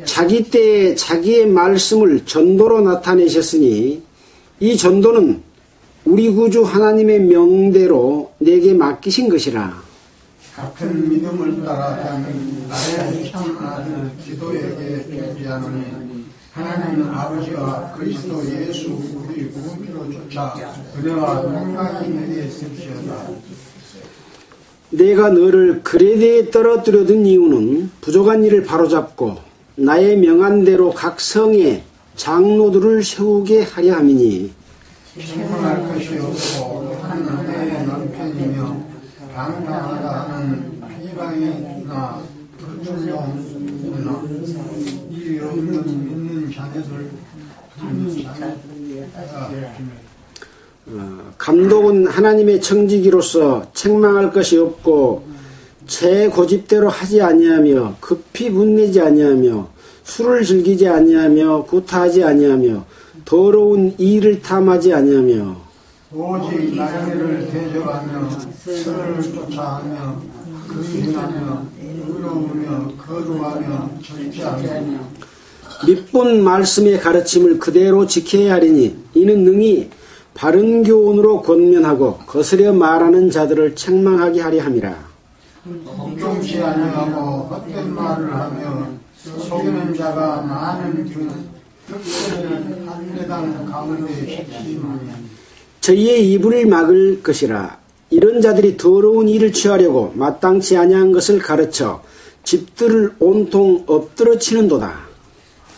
자기 때에 자기의 말씀을 전도로 나타내셨으니 이 전도는 우리 구주 하나님의 명대로 내게 맡기신 것이라. 같은 믿음을 따라 나의 참 아들 기도에게 편지하노니 하나님 아버지와 그리스도 예수 우리 구원주로 쫓아 은혜와 평강이 내게 있을지어다. 내가 너를 그레데에 떨어뜨려둔 이유는 부족한 일을 바로잡고 나의 명한대로 각 성에 장로들을 세우게 하려 함이니 충분할 것이 없고 한 은혜의 남편이며 방탕하다 하는 비방이나 불순종이나 이 없는 믿는 자녀들 감독은 하나님의 청지기로서 책망할 것이 없고 제 고집대로 하지 아니하며 급히 분내지 아니하며 술을 즐기지 아니하며 구타하지 아니하며 더러운 일을 탐하지 아니하며 오직 나를 대적하며 선을 쫓아하며 근신하며 의로우며 거룩하며 절제하며 밑본 말씀의 가르침을 그대로 지켜야 하리니 이는 능히 바른 교훈으로 권면하고 거스려 말하는 자들을 책망하게 하려 함이라. 걱정치 아니하고 헛된 말을 하며 속이는 자가 많은 중 특별히 한 대당 가운데 핵심하며 저희의 입을 막을 것이라. 이런 자들이 더러운 일을 취하려고 마땅치 아니한 것을 가르쳐 집들을 온통 엎드러치는도다.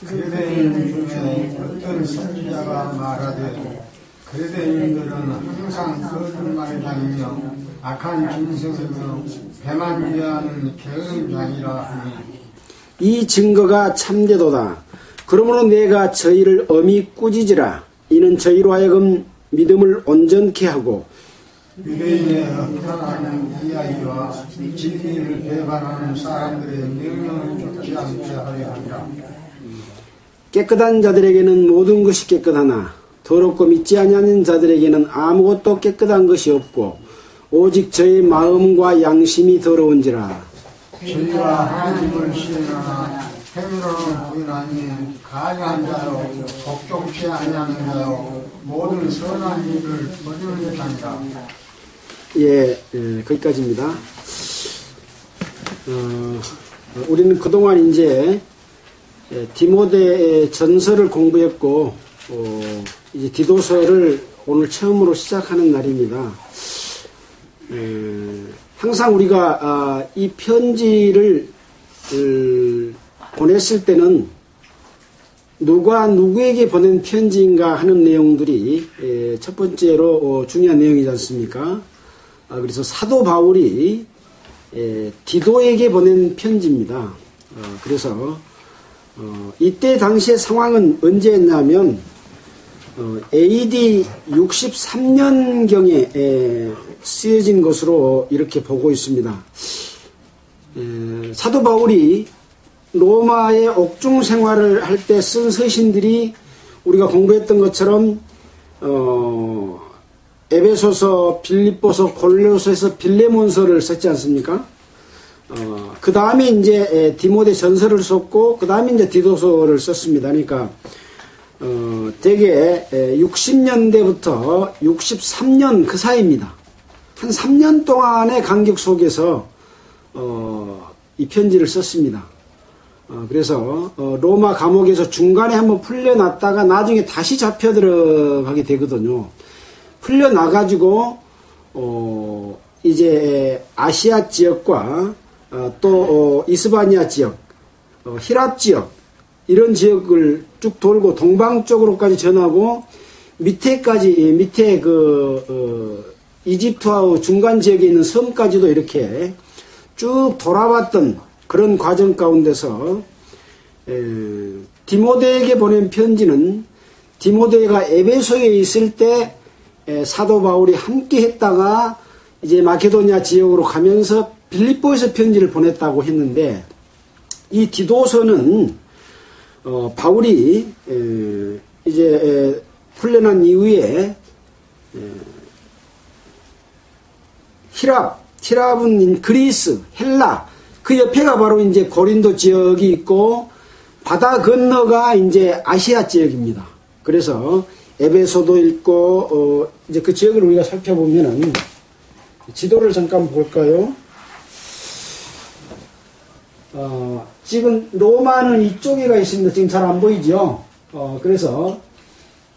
그레데인 중에 어떤 선지자가 말하되 그레데인들은 항상 거짓말장이며 악한 짐승이며 배만 위하는 게으름장이라 하니 이 증거가 참되도다. 그러므로 내가 저희를 엄히 꾸짖으라. 이는 저희로 하여금 믿음을 온전케 하고 유대인의 허탄하는 이야기와 진리를 배반하는 사람들의 명령을 쫓지 않게 하려 함이라. 깨끗한 자들에게는 모든 것이 깨끗하나 더럽고 믿지 아니하는 자들에게는 아무것도 깨끗한 것이 없고 오직 저의 마음과 양심이 더러운지라. 저희가 하나님을 시인하나 행위로는 부인하니 가증한 자요 복종치 아니하는 자요 모든 선한 일을 버리는 자니라. 거기까지입니다. 우리는 그동안 이제 디모데 전서를 공부했고 이제 디도서를 오늘 처음으로 시작하는 날입니다. 항상 우리가 이 편지를 보냈을 때는 누가 누구에게 보낸 편지인가 하는 내용들이 첫 번째로 중요한 내용이지 않습니까? 그래서 사도 바울이 디도에게 보낸 편지입니다. 그래서 이때 당시의 상황은 언제였냐면 AD 63년경에 쓰여진 것으로 이렇게 보고 있습니다. 사도 바울이 로마의 옥중 생활을 할 때 쓴 서신들이 우리가 공부했던 것처럼 에베소서, 빌립보서, 골로새서, 빌레몬서를 썼지 않습니까? 그 다음에 이제 디모데 전서를 썼고 그 다음에 이제 디도서를 썼습니다. 그러니까 대개 60년대부터 63년 그 사이입니다. 한 3년 동안의 간격 속에서 이 편지를 썼습니다. 그래서 로마 감옥에서 중간에 한번 풀려났다가 나중에 다시 잡혀 들어가게 되거든요. 풀려나가지고 이제 아시아 지역과 또 이스바니아 지역, 히랍 지역 이런 지역을 쭉 돌고 동방 쪽으로까지 전하고 밑에 이집트와 중간 지역에 있는 섬까지도 이렇게 쭉 돌아왔던 그런 과정 가운데서 디모데에게 보낸 편지는 디모데가 에베소에 있을 때 사도 바울이 함께 했다가 이제 마케도니아 지역으로 가면서 빌립보에서 편지를 보냈다고 했는데 이 디도서는 바울이 이제 풀려난 이후에 히랍은 그리스, 헬라 그 옆에가 바로 이제 고린도 지역이 있고 바다 건너가 이제 아시아 지역입니다. 그래서 에베소도 있고 이제 그 지역을 우리가 살펴보면은 지도를 잠깐 볼까요? 지금 로마는 이쪽에가 있습니다. 지금 잘 안 보이죠? 그래서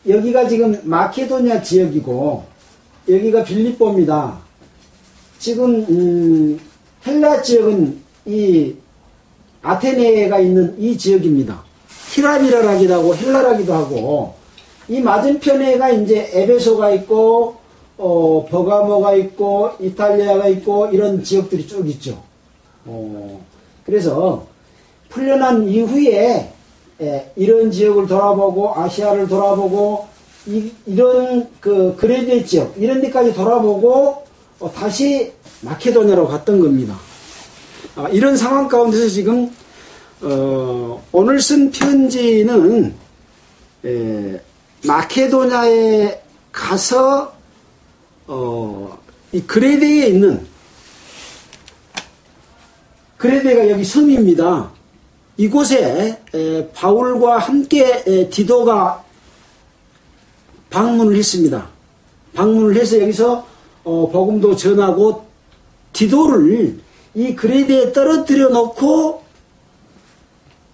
여기가 지금 마케도냐 지역이고 여기가 빌립보입니다. 지금 헬라 지역은 이 아테네가 있는 이 지역입니다. 히라비라라기도 하고 헬라라기도 하고 이 맞은편에가 이제 에베소가 있고 버가모가 있고 이탈리아가 있고 이런 지역들이 쭉 있죠. 그래서 풀려난 이후에 이런 지역을 돌아보고 아시아를 돌아보고 이런 그 그레데 지역 이런 데까지 돌아보고 다시 마케도냐로 갔던 겁니다. 이런 상황 가운데서 지금 오늘 쓴 편지는 마케도냐에 가서 이 그레데에 있는 그레데가 여기 섬입니다. 이곳에 바울과 함께 디도가 방문을 했습니다. 방문을 해서 여기서 복음도 전하고 디도를 이 그레데에 떨어뜨려 놓고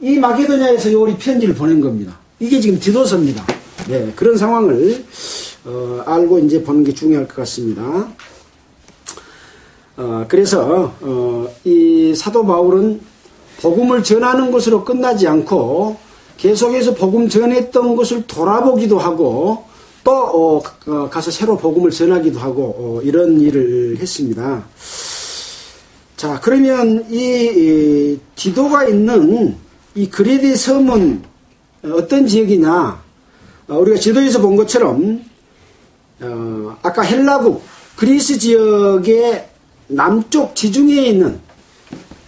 이 마케도냐에서 요리 편지를 보낸 겁니다. 이게 지금 디도서입니다. 네, 그런 상황을 알고 이제 보는 게 중요할 것 같습니다. 그래서 이 사도 바울은 복음을 전하는 것으로 끝나지 않고 계속해서 복음 전했던 것을 돌아보기도 하고 또 가서 새로 복음을 전하기도 하고 이런 일을 했습니다. 자, 그러면 이 디도가 있는 이 그레데 섬은 어떤 지역이냐? 우리가 지도에서 본 것처럼 아까 헬라국 그리스 지역의 남쪽 지중해에 있는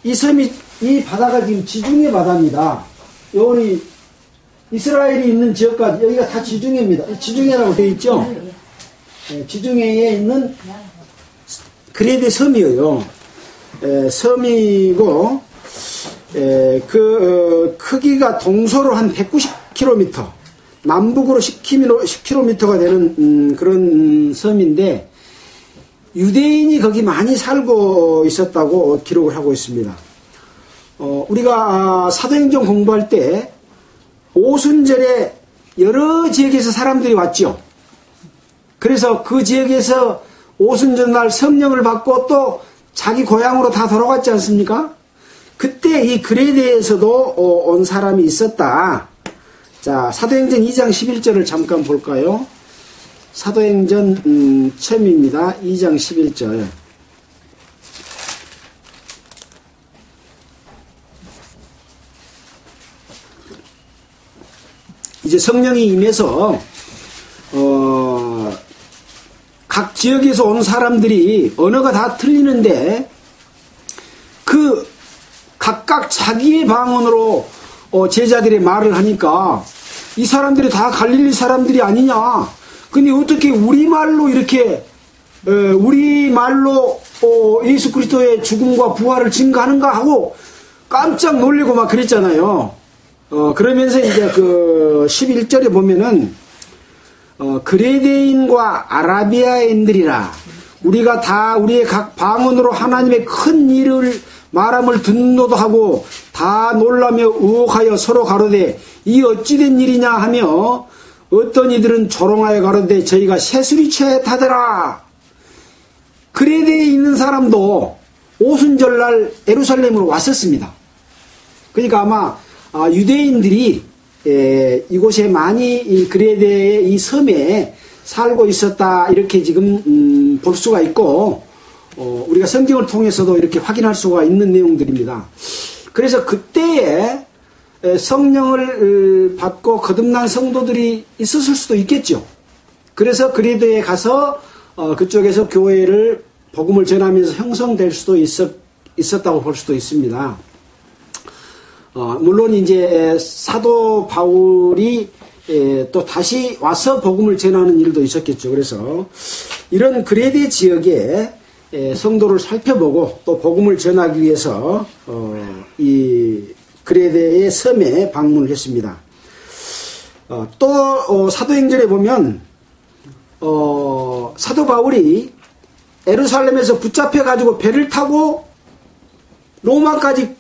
이 섬이 이 바다가 지금 지중해 바다입니다. 요리 이스라엘이 있는 지역까지 여기가 다 지중해입니다. 지중해라고 되어 있죠. 지중해에 있는 그레데 섬이에요. 섬이고 그 크기가 동서로 한 190km, 남북으로 10km가 되는 그런 섬인데 유대인이 거기 많이 살고 있었다고 기록을 하고 있습니다. 우리가 사도행전 공부할 때 오순절에 여러 지역에서 사람들이 왔죠. 그래서 그 지역에서 오순절날 성령을 받고 또 자기 고향으로 다 돌아갔지 않습니까? 그때 이 그레데에서도 온 사람이 있었다. 자, 사도행전 2장 11절을 잠깐 볼까요? 사도행전 처음입니다. 2장 11절. 이제 성령이 임해서 각 지역에서 온 사람들이 언어가 다 틀리는데 그 각각 자기의 방언으로 제자들의 말을 하니까 이 사람들이 다 갈릴리 사람들이 아니냐. 근데 어떻게 우리말로 이렇게 우리말로 예수 그리스도의 죽음과 부활을 증거하는가 하고 깜짝 놀리고 막 그랬잖아요. 그러면서 이제 그 11절에 보면은 그레데인과 아라비아인들이라 우리가 다 우리의 각 방언으로 하나님의 큰 일을 말함을 듣노도 하고 다 놀라며 의혹하여 서로 가로되 이 어찌된 일이냐 하며 어떤 이들은 조롱하여 가로되 저희가 새수리채에 타더라. 그레데에 있는 사람도 오순절날 예루살렘으로 왔었습니다. 그러니까 아마 유대인들이 이곳에 많이 이 그레데의 이 섬에 살고 있었다 이렇게 지금 볼 수가 있고 우리가 성경을 통해서도 이렇게 확인할 수가 있는 내용들입니다. 그래서 그때에 성령을 받고 거듭난 성도들이 있었을 수도 있겠죠. 그래서 그레데에 가서 그쪽에서 교회를 복음을 전하면서 형성될 수도 있었다고 볼 수도 있습니다. 물론 이제 사도 바울이 또 다시 와서 복음을 전하는 일도 있었겠죠. 그래서 이런 그레데 지역에 성도를 살펴보고 또 복음을 전하기 위해서 이 그레데의 섬에 방문을 했습니다. 또 사도행전에 보면 사도 바울이 예루살렘에서 붙잡혀 가지고 배를 타고 로마까지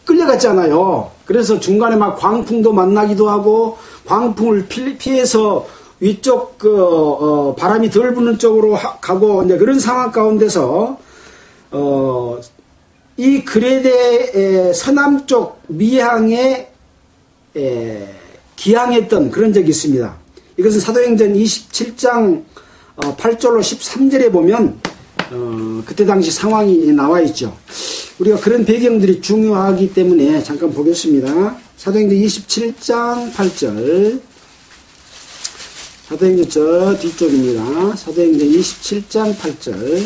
끌려갔잖아요. 그래서 중간에 막 광풍도 만나기도 하고 광풍을 피해서 위쪽 바람이 덜 부는 쪽으로 가고 이제 그런 상황 가운데서 이 그레데 서남쪽 미항에 기항했던 그런 적이 있습니다. 이것은 사도행전 27장 8절로 13절에 보면 그때 당시 상황이 나와 있죠. 우리가 그런 배경들이 중요하기 때문에 잠깐 보겠습니다. 사도행전 27장 8절. 사도행전 저 뒤쪽입니다. 사도행전 27장 8절.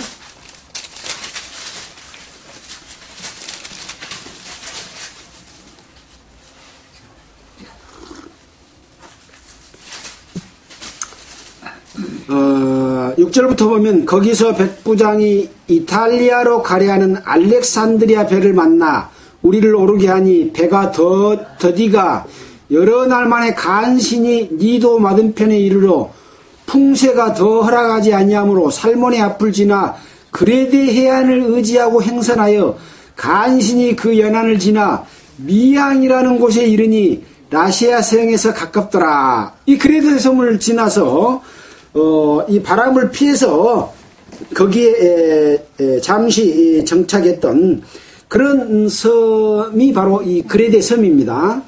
어, 6절부터 보면 거기서 백부장이 이탈리아로 가려하는 알렉산드리아 배를 만나 우리를 오르게 하니 배가 더디가 여러 날 만에 간신히 니도 맞은편에 이르러 풍세가 더 허락하지 아니하므로 살몬의 앞을 지나 그레데 해안을 의지하고 행선하여 간신히 그 연안을 지나 미항이라는 곳에 이르니 라시아 성에서 가깝더라. 이 그레데 섬을 지나서 이 바람을 피해서 거기에 잠시 정착했던 그런 섬이 바로 이 그레데 섬입니다.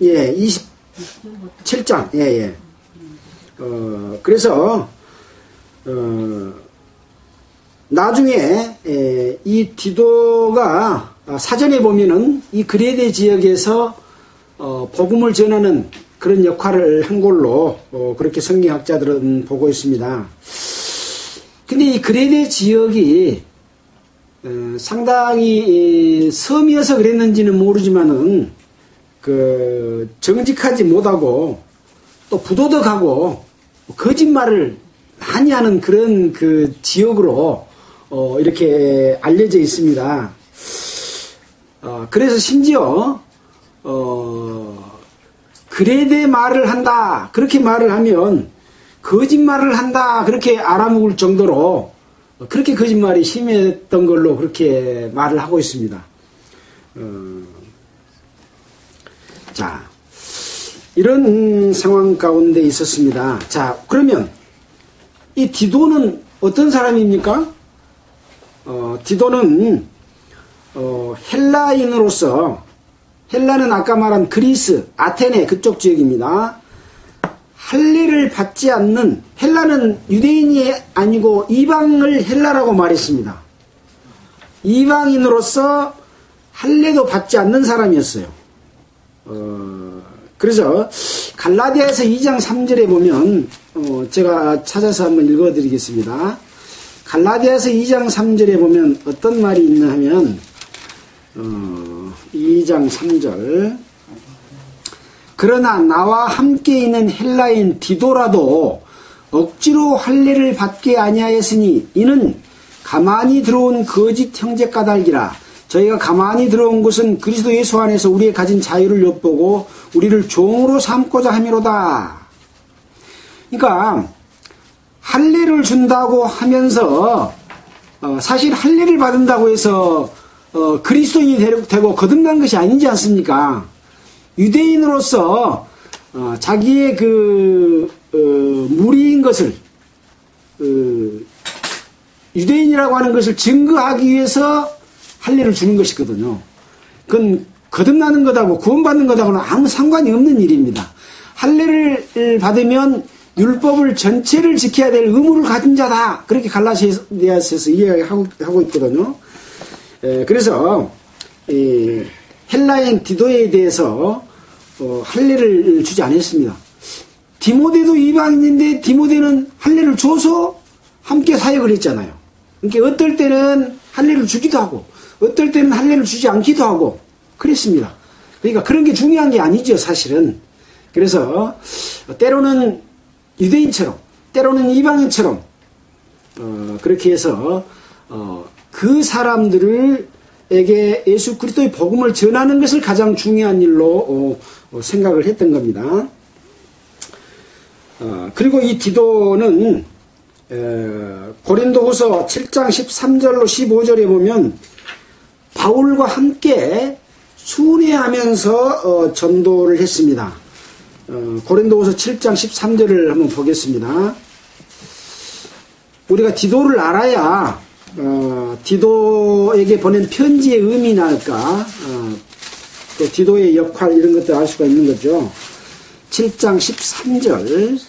예, 27장. 예, 예. 그래서 나중에 이 디도가 사전에 보면은 이 그레데 지역에서 복음을 전하는 그런 역할을 한 걸로 그렇게 성경학자들은 보고 있습니다. 근데 이 그레데 지역이 상당히 섬이어서 그랬는지는 모르지만은 정직하지 못하고 또 부도덕하고 거짓말을 많이 하는 그런 그 지역으로 이렇게 알려져 있습니다. 그래서 심지어 그레데 말을 한다 그렇게 말을 하면 거짓말을 한다 그렇게 알아먹을 정도로 그렇게 거짓말이 심했던 걸로 그렇게 말을 하고 있습니다. 자, 이런 상황 가운데 있었습니다. 자, 그러면 이 디도는 어떤 사람입니까? 디도는 헬라인으로서, 헬라는 아까 말한 그리스, 아테네 그쪽 지역입니다. 할례를 받지 않는, 헬라는 유대인이 아니고 이방을 헬라라고 말했습니다. 이방인으로서 할례도 받지 않는 사람이었어요. 그래서 갈라디아에서 2장 3절에 보면 제가 찾아서 한번 읽어드리겠습니다. 갈라디아에서 2장 3절에 보면 어떤 말이 있나 하면 2장 3절 그러나 나와 함께 있는 헬라인 디도라도 억지로 할례를 받게 아니하였으니 이는 가만히 들어온 거짓 형제 까닭이라. 저희가 가만히 들어온 것은 그리스도 예수 안에서 우리의 가진 자유를 엿보고 우리를 종으로 삼고자 함이로다. 그러니까 할례를 준다고 하면서 사실 할례를 받는다고 해서 그리스도인이 되고 거듭난 것이 아니지 않습니까? 유대인으로서 자기의 무리인 것을 유대인이라고 하는 것을 증거하기 위해서 할례를 주는 것이거든요. 그건 거듭나는 것하고 구원받는 것하고는 아무 상관이 없는 일입니다. 할례를 받으면 율법을 전체를 지켜야 될 의무를 가진 자다. 그렇게 갈라디아서에서 이야기하고 있거든요. 그래서 헬라인 디도에 대해서 할례를 주지 않았습니다. 디모데도 이방인인데 디모데는 할례를 줘서 함께 사역을 했잖아요. 그러니까 어떨 때는 할례를 주기도 하고 어떨 때는 할례를 주지 않기도 하고 그랬습니다. 그러니까 그런 게 중요한 게 아니죠, 사실은. 그래서 때로는 유대인처럼 때로는 이방인처럼 그렇게 해서 그 사람들에게 예수 그리스도의 복음을 전하는 것을 가장 중요한 일로 생각을 했던 겁니다. 그리고 이 디도는 고린도후서 7장 13절로 15절에 보면 바울과 함께 순회하면서 전도를 했습니다. 고린도후서 7장 13절을 한번 보겠습니다. 우리가 디도를 알아야 디도에게 보낸 편지의 의미나 할까, 또 디도의 역할 이런 것들 알 수가 있는 거죠. 7장 13절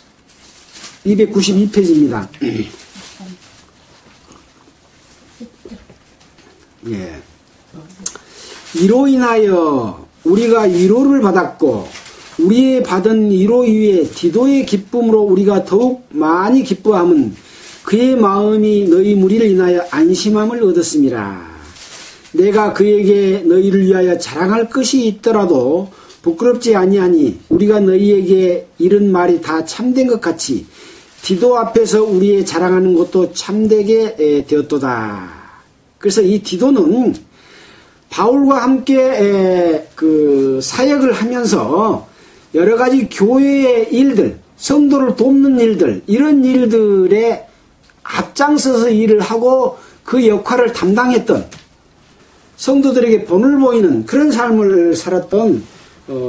292페이지입니다. 예. 이로 인하여 우리가 위로를 받았고 우리의 받은 위로 위에 디도의 기쁨으로 우리가 더욱 많이 기뻐함은 그의 마음이 너희 무리를 인하여 안심함을 얻었음이라. 내가 그에게 너희를 위하여 자랑할 것이 있더라도 부끄럽지 아니하니 우리가 너희에게 이런 말이 다 참된 것 같이 디도 앞에서 우리의 자랑하는 것도 참되게 되었도다. 그래서 이 디도는 바울과 함께 그 사역을 하면서 여러 가지 교회의 일들, 성도를 돕는 일들, 이런 일들에 앞장서서 일을 하고 그 역할을 담당했던, 성도들에게 본을 보이는 그런 삶을 살았던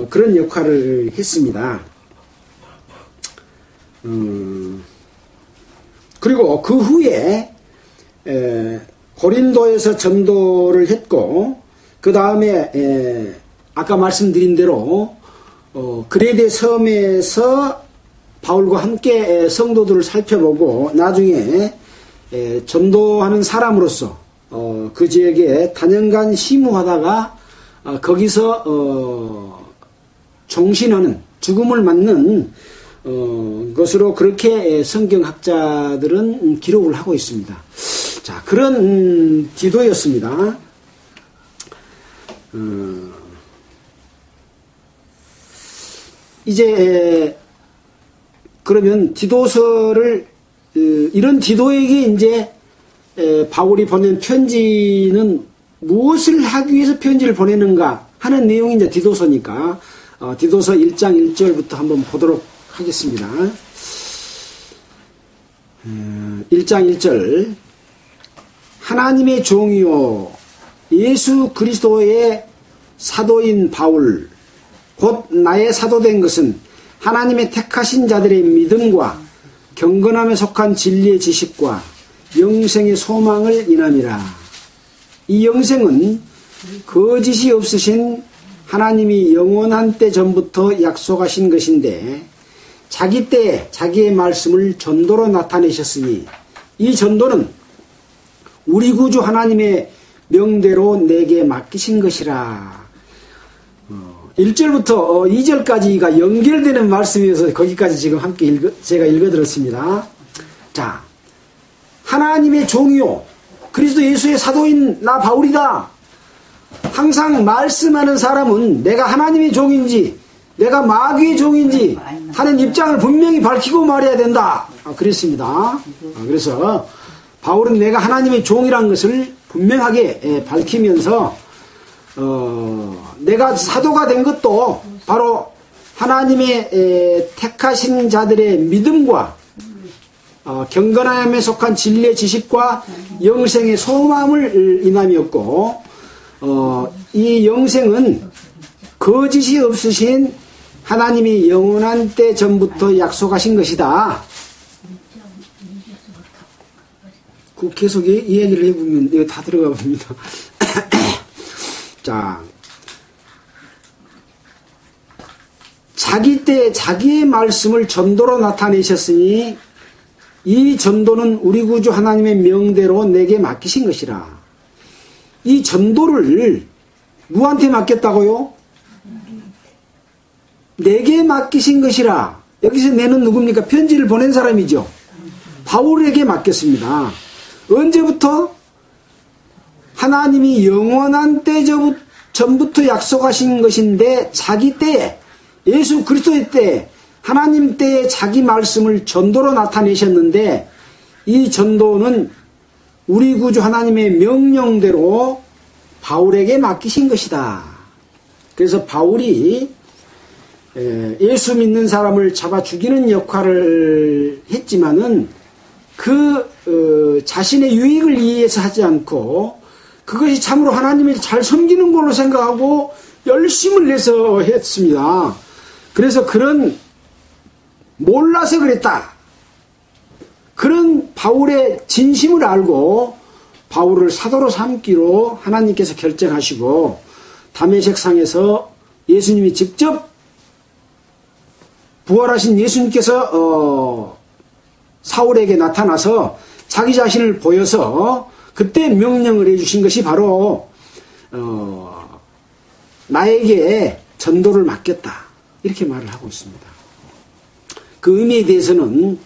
그런 역할을 했습니다. 그리고 그 후에 고린도에서 전도를 했고, 그 다음에 아까 말씀드린 대로 그레데 섬에서 바울과 함께 성도들을 살펴보고 나중에 전도하는 사람으로서 그 지역에 단연간 심우하다가 거기서 종신하는, 죽음을 맞는 것으로 그렇게 성경학자들은 기록을 하고 있습니다. 자, 그런 디도였습니다. 이제 그러면 디도서를, 이런 디도에게 이제 바울이 보낸 편지는 무엇을 하기 위해서 편지를 보내는가 하는 내용이 이제 디도서니까 디도서 1장 1절부터 한번 보도록 하겠습니다. 1장 1절. 하나님의 종이요 예수 그리스도의 사도인 바울, 곧 나의 사도된 것은 하나님의 택하신 자들의 믿음과 경건함에 속한 진리의 지식과 영생의 소망을 인함이라. 이 영생은 거짓이 없으신 하나님이 영원한 때 전부터 약속하신 것인데 자기 때에 자기의 말씀을 전도로 나타내셨으니 이 전도는 우리 구주 하나님의 명대로 내게 맡기신 것이라. 1절부터 2절까지가 연결되는 말씀이어서 거기까지 지금 함께 제가 읽어드렸습니다. 자, 하나님의 종이요 그리스도 예수의 사도인 나 바울이다. 항상 말씀하는 사람은 내가 하나님의 종인지 내가 마귀의 종인지 하는 입장을 분명히 밝히고 말해야 된다. 그랬습니다. 그래서 바울은 내가 하나님의 종이라는 것을 분명하게 밝히면서 내가 사도가 된 것도 바로 하나님의 택하신 자들의 믿음과 경건함에 속한 진리의 지식과 영생의 소망을 인함이었고, 이 영생은 거짓이 없으신 하나님이 영원한 때 전부터 약속하신 것이다. 그 계속 이 얘기를 해보면 이거 다 들어가 봅니다. 자, 자기 때 자기의 말씀을 전도로 나타내셨으니 이 전도는 우리 구주 하나님의 명대로 내게 맡기신 것이라. 이 전도를 누구한테 맡겼다고요? 내게 맡기신 것이라. 여기서 내는 누굽니까? 편지를 보낸 사람이죠. 바울에게 맡겼습니다. 언제부터? 하나님이 영원한 때 전부터 약속하신 것인데 자기 때에, 예수 그리스도의 때에 하나님 때에 자기 말씀을 전도로 나타내셨는데 이 전도는 우리 구주 하나님의 명령대로 바울에게 맡기신 것이다. 그래서 바울이 예수 믿는 사람을 잡아 죽이는 역할을 했지만은 자신의 유익을 위해서 하지 않고 그것이 참으로 하나님을 잘 섬기는 걸로 생각하고 열심을 내서 했습니다. 그래서 몰라서 그랬다. 그런 바울의 진심을 알고 바울을 사도로 삼기로 하나님께서 결정하시고 다메섹상에서 예수님이 직접 부활하신 예수님께서 사울에게 나타나서 자기 자신을 보여서 그때 명령을 해주신 것이 바로 나에게 전도를 맡겼다. 이렇게 말을 하고 있습니다. 그 의미에 대해서는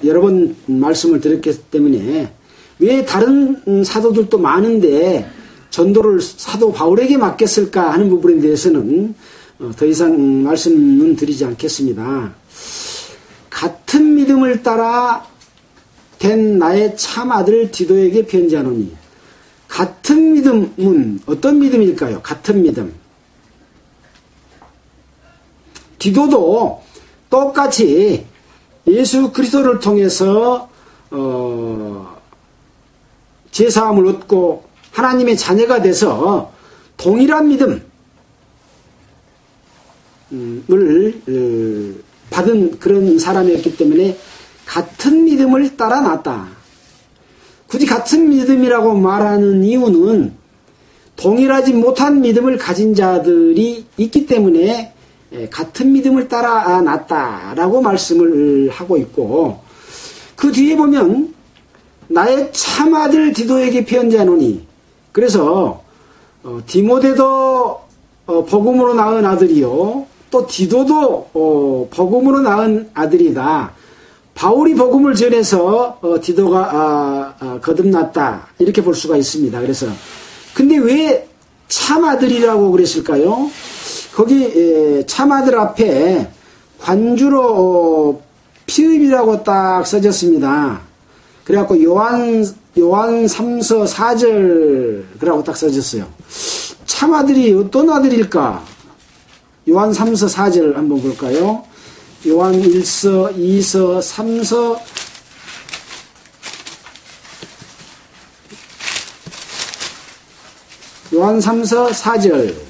여러 번 말씀을 드렸기 때문에 왜 다른 사도들도 많은데 전도를 사도 바울에게 맡겼을까 하는 부분에 대해서는 더 이상 말씀은 드리지 않겠습니다. 같은 믿음을 따라 된 나의 참 아들 디도에게 편지하노니, 같은 믿음은 어떤 믿음일까요? 같은 믿음. 디도도 똑같이 예수 그리스도를 통해서 제사함을 얻고 하나님의 자녀가 돼서 동일한 믿음을 받은 그런 사람이었기 때문에 같은 믿음을 따라 났다. 굳이 같은 믿음이라고 말하는 이유는 동일하지 못한 믿음을 가진 자들이 있기 때문에 같은 믿음을 따라 났다라고 말씀을 하고 있고, 그 뒤에 보면 나의 참아들 디도에게 편지하노니, 그래서 디모데도 복음으로 낳은 아들이요 또 디도도 복음으로 낳은 아들이다. 바울이 복음을 전해서 디도가 거듭났다, 이렇게 볼 수가 있습니다. 그래서 근데 왜 참아들이라고 그랬을까요? 거기 참아들 앞에 관주로 피읍이라고 딱 써졌습니다. 그래갖고 요한 3서 4절 그라고 딱 써졌어요. 참아들이 어떤 아들일까? 요한 3서 4절 한번 볼까요? 요한 1서 2서 3서 요한 3서 4절.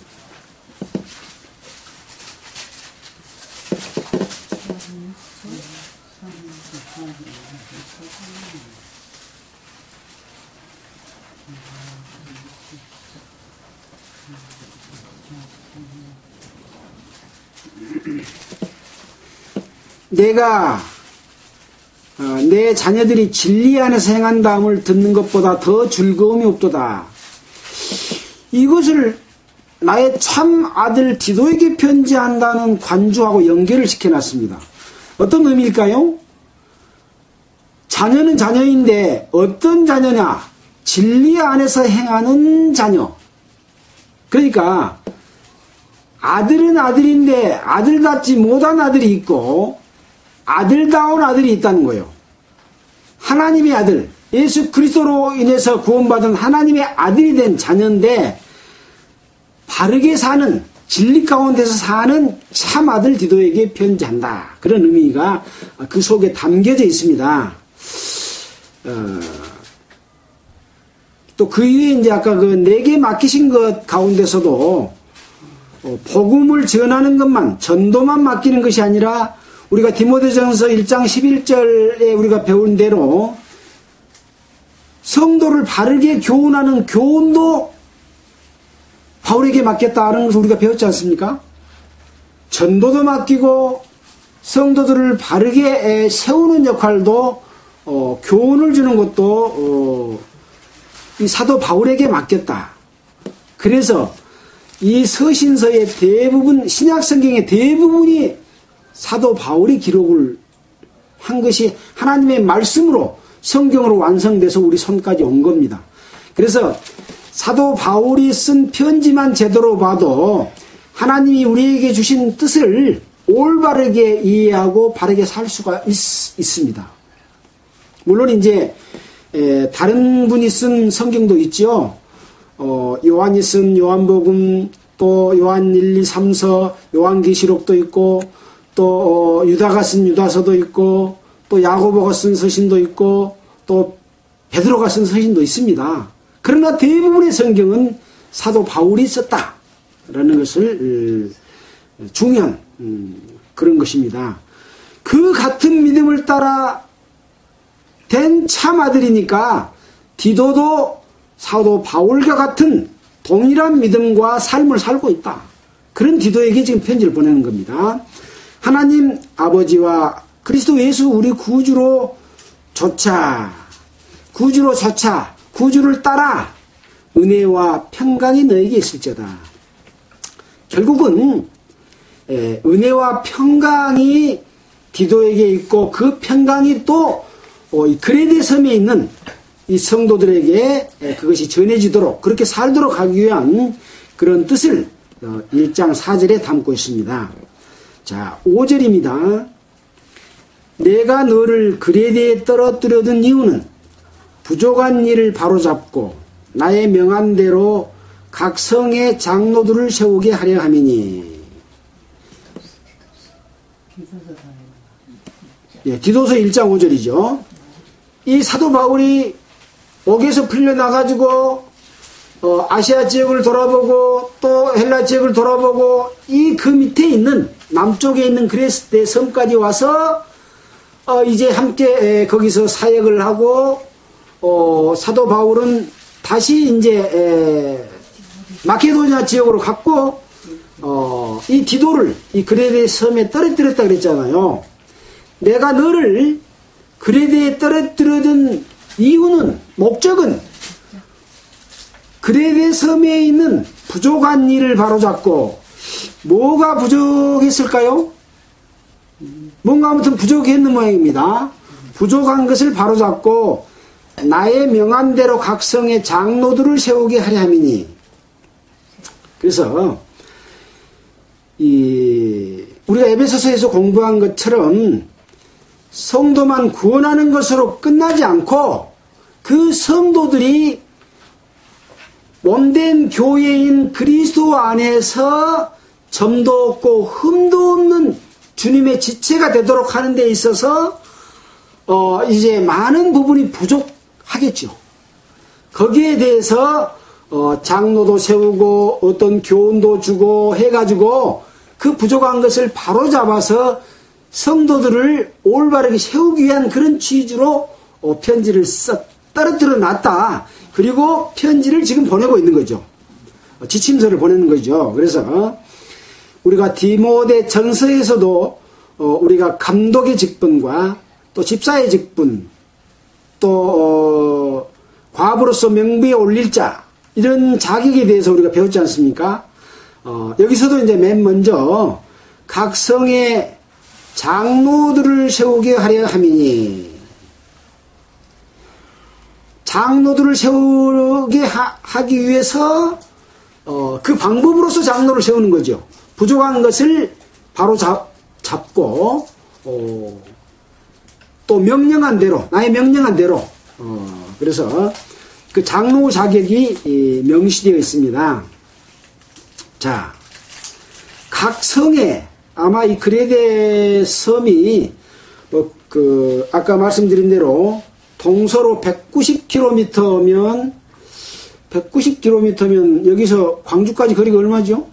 내가 내 자녀들이 진리 안에서 행한다함을 듣는 것보다 더 즐거움이 없도다. 이것을 나의 참 아들 디도에게 편지한다는 관주하고 연결을 시켜놨습니다. 어떤 의미일까요? 자녀는 자녀인데 어떤 자녀냐? 진리 안에서 행하는 자녀. 그러니까 아들은 아들인데 아들답지 못한 아들이 있고 아들다운 아들이 있다는 거예요. 하나님의 아들, 예수 그리스도로 인해서 구원받은 하나님의 아들이 된 자녀인데 바르게 사는, 진리 가운데서 사는 참 아들 디도에게 편지한다. 그런 의미가 그 속에 담겨져 있습니다. 또 그 이후에 이제 아까 내게 맡기신 것 가운데서도 복음을 전하는 것만, 전도만 맡기는 것이 아니라 우리가 디모데전서 1장 11절에 우리가 배운 대로 성도를 바르게 교훈하는 교훈도 바울에게 맡겼다는 것을 우리가 배웠지 않습니까? 전도도 맡기고 성도들을 바르게 세우는 역할도 교훈을 주는 것도 이 사도 바울에게 맡겼다. 그래서 이 서신서의 대부분, 신약 성경의 대부분이 사도 바울이 기록을 한 것이 하나님의 말씀으로 성경으로 완성돼서 우리 손까지 온 겁니다. 그래서 사도 바울이 쓴 편지만 제대로 봐도 하나님이 우리에게 주신 뜻을 올바르게 이해하고 바르게 살 수가 있습니다. 물론 이제 다른 분이 쓴 성경도 있죠. 요한이 쓴 요한복음, 또 요한 1, 2, 3서, 요한계시록도 있고, 또 유다가 쓴 유다서도 있고, 또 야고보가 쓴 서신도 있고, 또 베드로가 쓴 서신도 있습니다. 그러나 대부분의 성경은 사도 바울이 썼다라는 것을 중요한 그런 것입니다. 그 같은 믿음을 따라 된 참 아들이니까 디도도 사도 바울과 같은 동일한 믿음과 삶을 살고 있다. 그런 디도에게 지금 편지를 보내는 겁니다. 하나님 아버지와 그리스도 예수 우리 구주로 조차, 구주를 따라 은혜와 평강이 너에게 있을지어다. 결국은 은혜와 평강이 디도에게 있고 그 평강이 또 그레데 섬에 있는 이 성도들에게 그것이 전해지도록 그렇게 살도록 하기 위한 그런 뜻을 1장 4절에 담고 있습니다. 자, 5절입니다. 내가 너를 그레데에 떨어뜨려둔 이유는 부족한 일을 바로잡고 나의 명한 대로 각 성의 장로들을 세우게 하려 함이니. 디도서 1장 5절이죠. 이 사도 바울이 옥에서 풀려나가지고 아시아 지역을 돌아보고 또 헬라 지역을 돌아보고 이 그 밑에 있는 남쪽에 있는 그레데 섬까지 와서 이제 함께 거기서 사역을 하고 사도 바울은 다시 이제 마케도니아 지역으로 갔고 이 디도를 이 그레데 섬에 떨어뜨렸다 그랬잖아요. 내가 너를 그레데에 떨어뜨려둔 이유는, 목적은 그레데 섬에 있는 부족한 일을 바로잡고, 뭐가 부족했을까요? 뭔가 아무튼 부족했는 모양입니다. 부족한 것을 바로잡고 나의 명한 대로 각 성의 장로들을 세우게 하려 함이니. 그래서 우리가 에베소서에서 공부한 것처럼 성도만 구원하는 것으로 끝나지 않고 그 성도들이 몸된 교회인 그리스도 안에서 점도 없고 흠도 없는 주님의 지체가 되도록 하는 데 있어서 이제 많은 부분이 부족하겠죠. 거기에 대해서 장로도 세우고 어떤 교훈도 주고 해가지고 그 부족한 것을 바로잡아서 성도들을 올바르게 세우기 위한 그런 취지로 편지를 떨어뜨려 놨다. 그리고 편지를 지금 보내고 있는 거죠. 지침서를 보내는 거죠. 그래서 우리가 디모데 전서에서도 우리가 감독의 직분과 또 집사의 직분, 또 과부로서 명부에 올릴 자, 이런 자격에 대해서 우리가 배웠지 않습니까? 여기서도 이제 맨 먼저 각 성의 장로들을 세우게 하려 함이니, 장로들을 세우게 하기 위해서 그 방법으로서 장로를 세우는 거죠. 부족한 것을 바로 잡고 또 명령한 대로, 나의 명령한 대로 그래서 그 장로 자격이 명시되어 있습니다. 자, 각 성에 아마 이 그레데 섬이 아까 말씀드린 대로 동서로 190km면 여기서 광주까지 거리가 얼마죠?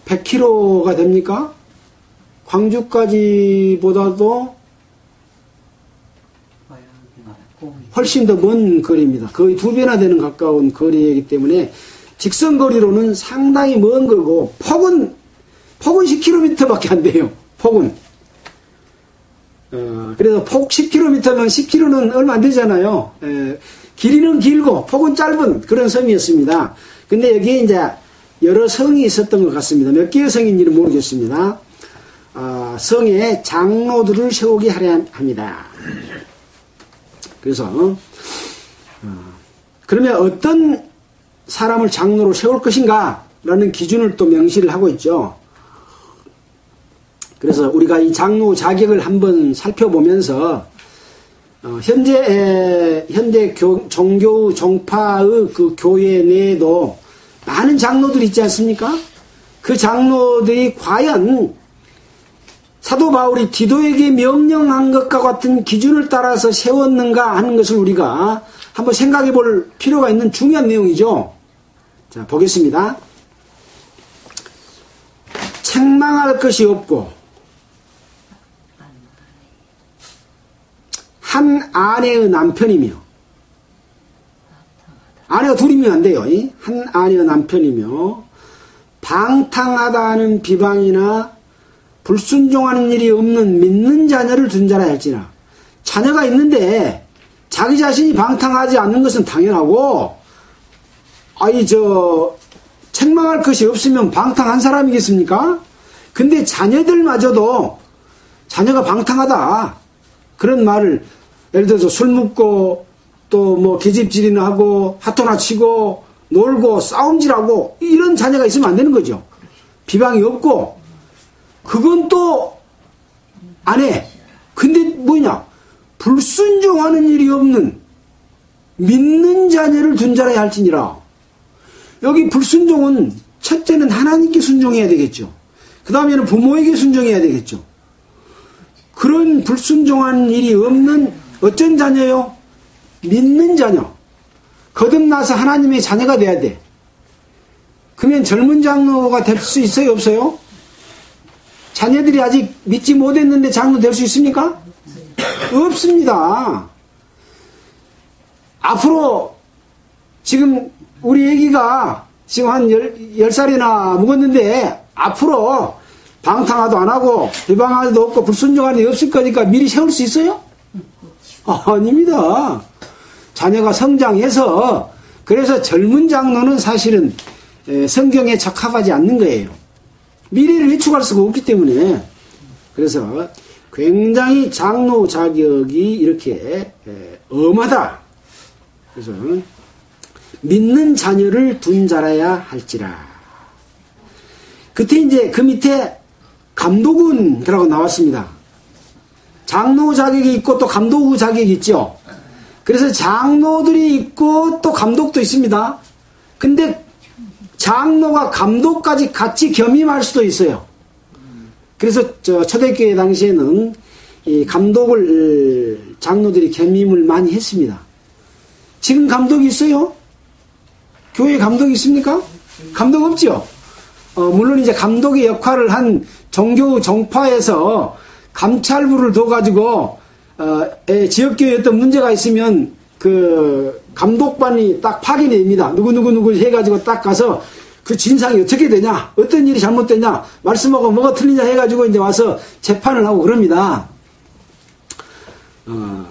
100km가 됩니까? 광주까지보다도 훨씬 더 먼 거리입니다. 거의 2배나 되는 가까운 거리이기 때문에 직선거리로는 상당히 먼 거고, 폭은 10km밖에 안 돼요. 폭은. 그래서 폭 10km면 10km는 얼마 안 되잖아요. 길이는 길고 폭은 짧은 그런 섬이었습니다. 근데 여기에 이제 여러 성이 있었던 것 같습니다. 몇 개의 성인지는 모르겠습니다. 성에 장로들을 세우게 하려 합니다. 그래서 그러면 어떤 사람을 장로로 세울 것인가 라는 기준을 또 명시를 하고 있죠. 그래서 우리가 이 장로 자격을 한번 살펴보면서 현재 종교 종파의 그 교회 내에도 많은 장로들이 있지 않습니까? 그 장로들이 과연 사도 바울이 디도에게 명령한 것과 같은 기준을 따라서 세웠는가 하는 것을 우리가 한번 생각해 볼 필요가 있는 중요한 내용이죠. 자, 보겠습니다. 책망할 것이 없고 한 아내의 남편이며, 아내가 둘이면 안 돼요. 한 아내의 남편이며 방탕하다는 비방이나 불순종하는 일이 없는 믿는 자녀를 둔 자라 할지라. 자녀가 있는데 자기 자신이 방탕하지 않는 것은 당연하고, 책망할 것이 없으면 방탕한 사람이겠습니까? 근데 자녀들마저도 자녀가 방탕하다, 그런 말을, 예를 들어서 술 먹고 또 뭐 계집질이나 하고 하토나 치고 놀고 싸움질하고 이런 자녀가 있으면 안 되는 거죠. 비방이 없고, 그건 또 안 해. 근데 뭐냐? 불순종하는 일이 없는 믿는 자녀를 둔 자라야 할지니라. 여기 불순종은 첫째는 하나님께 순종해야 되겠죠. 그 다음에는 부모에게 순종해야 되겠죠. 그런 불순종한 일이 없는 어쩐 자녀요? 믿는 자녀. 거듭나서 하나님의 자녀가 돼야 돼. 그러면 젊은 장로가 될 수 있어요? 없어요? 자녀들이 아직 믿지 못했는데 장로 될 수 있습니까? 없습니다. 앞으로 지금 우리 애기가 지금 한 10살이나 먹었는데 앞으로 방탕화도 안 하고 비방화도 없고 불순종하는 게 없을 거니까 미리 세울 수 있어요? 아닙니다. 자녀가 성장해서, 그래서 젊은 장로는 사실은 성경에 적합하지 않는 거예요. 미래를 예측할 수가 없기 때문에. 그래서 굉장히 장로 자격이 이렇게 엄하다. 그래서 믿는 자녀를 둔 자라야 할지라. 그때 이제 그 밑에 감독은 그라고 나왔습니다. 장로 자격이 있고 또 감독 자격이 있죠. 그래서 장로들이 있고 또 감독도 있습니다. 근데 장로가 감독까지 같이 겸임할 수도 있어요. 그래서 초대교회 당시에는 이 감독을 장로들이 겸임을 많이 했습니다. 지금 감독이 있어요? 교회 감독이 있습니까? 감독 없죠? 물론 이제 감독의 역할을 한 종교 종파에서 감찰부를 둬가지고 지역교회에 어떤 문제가 있으면 그 감독반이 딱 파견됩니다. 누구 해가지고 딱 가서 그 진상이 어떻게 되냐, 어떤 일이 잘못되냐, 말씀하고 뭐가 틀리냐 해가지고 이제 와서 재판을 하고 그럽니다.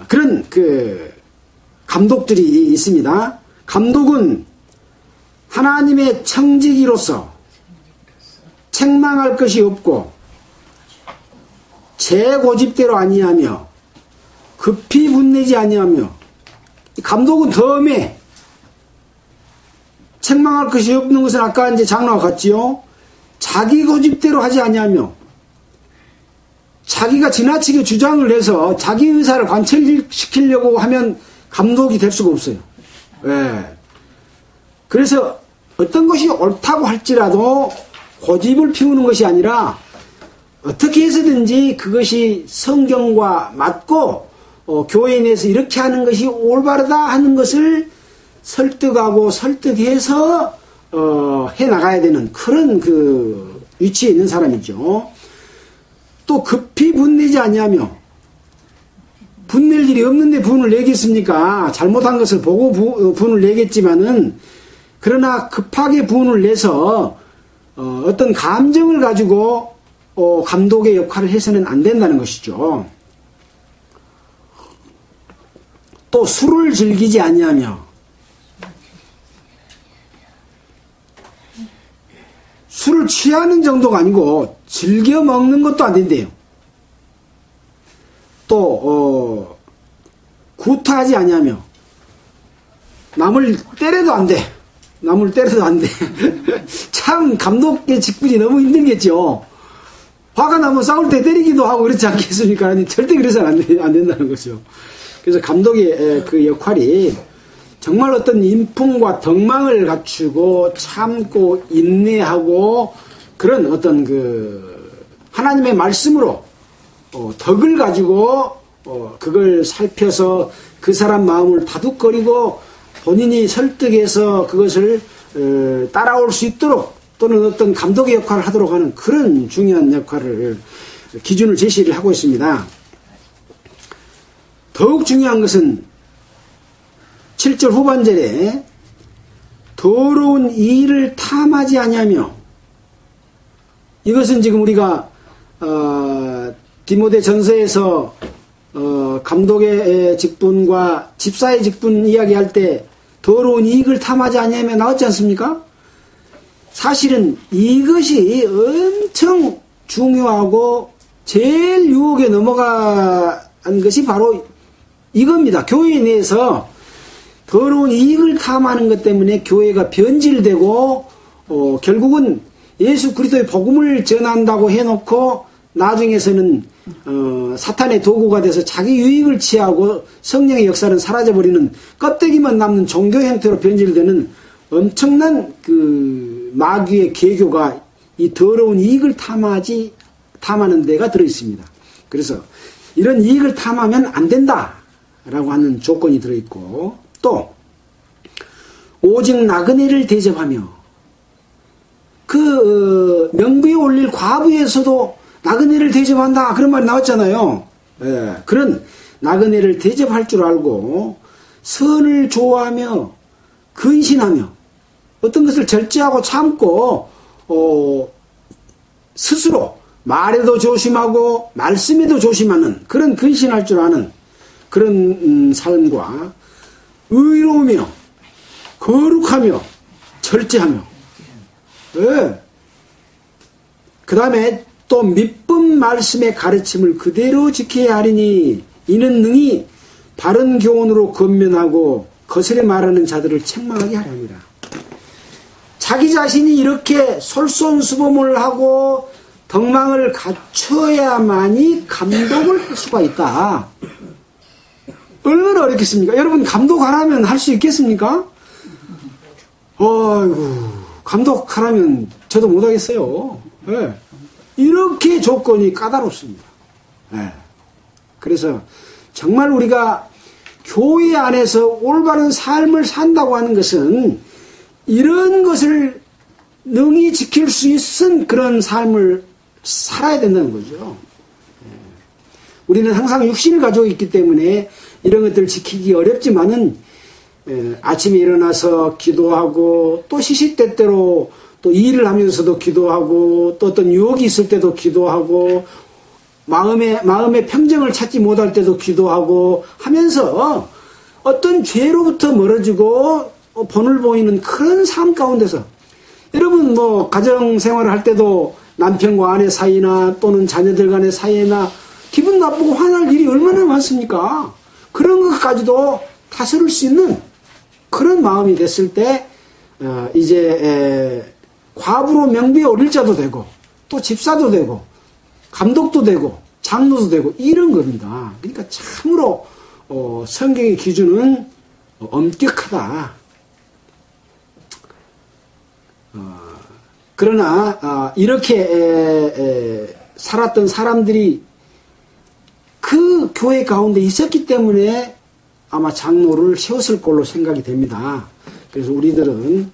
그런 그 감독들이 있습니다. 감독은 하나님의 청지기로서 책망할 것이 없고 제 고집대로 아니하며 급히 분내지 아니하며, 감독은 덤에 책망할 것이 없는 것은 아까 이제 장로와 같지요. 자기 고집대로 하지 아니하며, 자기가 지나치게 주장을 해서 자기 의사를 관철시키려고 하면 감독이 될 수가 없어요. 네. 그래서 어떤 것이 옳다고 할지라도 고집을 피우는 것이 아니라 어떻게 해서든지 그것이 성경과 맞고 교회 내에서 이렇게 하는 것이 올바르다 하는 것을 설득하고 설득해서 해나가야 되는 그런 그 위치에 있는 사람이죠. 또 급히 분내지 아니하며, 분낼 일이 없는데 분을 내겠습니까? 잘못한 것을 보고 분을 내겠지만은, 그러나 급하게 분을 내서 어떤 감정을 가지고 감독의 역할을 해서는 안 된다는 것이죠. 또 술을 즐기지 아니하며, 술을 취하는 정도가 아니고 즐겨 먹는 것도 안 된대요. 또 구타하지 아니하며, 남을 때려도 안 돼. 남을 때려도 안 돼. 참 감독의 직분이 너무 힘들겠죠. 화가 나면 싸울 때 때리기도 하고 그렇지 않겠습니까? 아니, 절대 그래서는 안 된다는 거죠. 그래서 감독의 그 역할이 정말 어떤 인품과 덕망을 갖추고 참고 인내하고 그런 어떤 그 하나님의 말씀으로 덕을 가지고 그걸 살펴서 그 사람 마음을 다독거리고 본인이 설득해서 그것을 따라올 수 있도록 또는 어떤 감독의 역할을 하도록 하는 그런 중요한 역할을 기준을 제시를 하고 있습니다. 더욱 중요한 것은 7절 후반절에 더러운 일을 탐하지 아니하며, 이것은 지금 우리가 디모데 전서에서 감독의 직분과 집사의 직분 이야기할 때 더러운 이익을 탐하지 아니하며 나왔지 않습니까? 사실은 이것이 엄청 중요하고 제일 유혹에 넘어간 것이 바로 이겁니다. 교회 내에서 더러운 이익을 탐하는 것 때문에 교회가 변질되고 결국은 예수 그리스도의 복음을 전한다고 해놓고 나중에서는 사탄의 도구가 돼서 자기 유익을 취하고 성령의 역사는 사라져버리는 껍데기만 남는 종교 형태로 변질되는 엄청난 그 마귀의 계교가 이 더러운 이익을 탐하는 데가 들어있습니다. 그래서 이런 이익을 탐하면 안 된다라고 하는 조건이 들어있고, 또 오직 나그네를 대접하며, 그 명부에 올릴 과부에서도 나그네를 대접한다 그런 말이 나왔잖아요. 예, 그런 나그네를 대접할 줄 알고 선을 좋아하며 근신하며 어떤 것을 절제하고 참고 스스로 말에도 조심하고 말씀에도 조심하는 그런 근신할 줄 아는 그런 삶과 의로우며 거룩하며 절제하며, 예. 그 다음에 또 믿음 말씀의 가르침을 그대로 지켜야 하리니 이는 능히 바른 교훈으로 권면하고 거스레 말하는 자들을 책망하게 하렵니다. 자기 자신이 이렇게 솔선수범을 하고 덕망을 갖춰야만이 감독을 할 수가 있다. 얼마나 어렵겠습니까? 여러분, 감독하라면 할 수 있겠습니까? 어이구, 감독하라면 저도 못하겠어요. 네. 이렇게 조건이 까다롭습니다. 네. 그래서 정말 우리가 교회 안에서 올바른 삶을 산다고 하는 것은 이런 것을 능히 지킬 수 있는 그런 삶을 살아야 된다는 거죠. 우리는 항상 육신을 가지고 있기 때문에 이런 것들을 지키기 어렵지만은 아침에 일어나서 기도하고 또 시시때때로 또 일을 하면서도 기도하고 또 어떤 유혹이 있을 때도 기도하고 마음의 평정을 찾지 못할 때도 기도하고 하면서 어떤 죄로부터 멀어지고 본을 보이는 그런 삶 가운데서, 여러분 뭐 가정생활을 할 때도 남편과 아내 사이나 또는 자녀들 간의 사이나 기분 나쁘고 화날 일이 얼마나 많습니까? 그런 것까지도 다스릴 수 있는 그런 마음이 됐을 때 이제 과부로 명부에 오를 자도 되고 또 집사도 되고 감독도 되고 장로도 되고 이런 겁니다. 그러니까 참으로 성경의 기준은 엄격하다. 그러나 이렇게 살았던 사람들이 그 교회 가운데 있었기 때문에 아마 장로를 세웠을 걸로 생각이 됩니다. 그래서 우리들은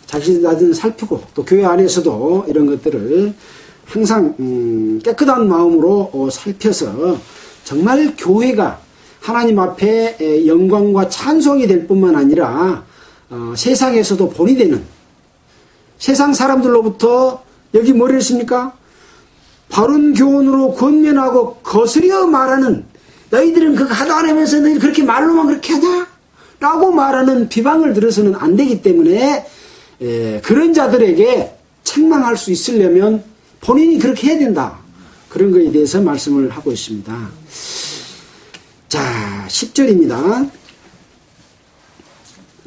자신을 살피고 또 교회 안에서도 이런 것들을 항상 깨끗한 마음으로 살펴서 정말 교회가 하나님 앞에 영광과 찬송이 될 뿐만 아니라 세상에서도 본이 되는, 세상 사람들로부터 여기 뭐를 했습니까? 바른 교훈으로 권면하고 거스려 말하는, 너희들은 그거 하도 안 하면서 너희들 그렇게 말로만 그렇게 하냐? 라고 말하는 비방을 들어서는 안 되기 때문에 그런 자들에게 책망할 수 있으려면 본인이 그렇게 해야 된다. 그런 거에 대해서 말씀을 하고 있습니다. 자, 10절입니다.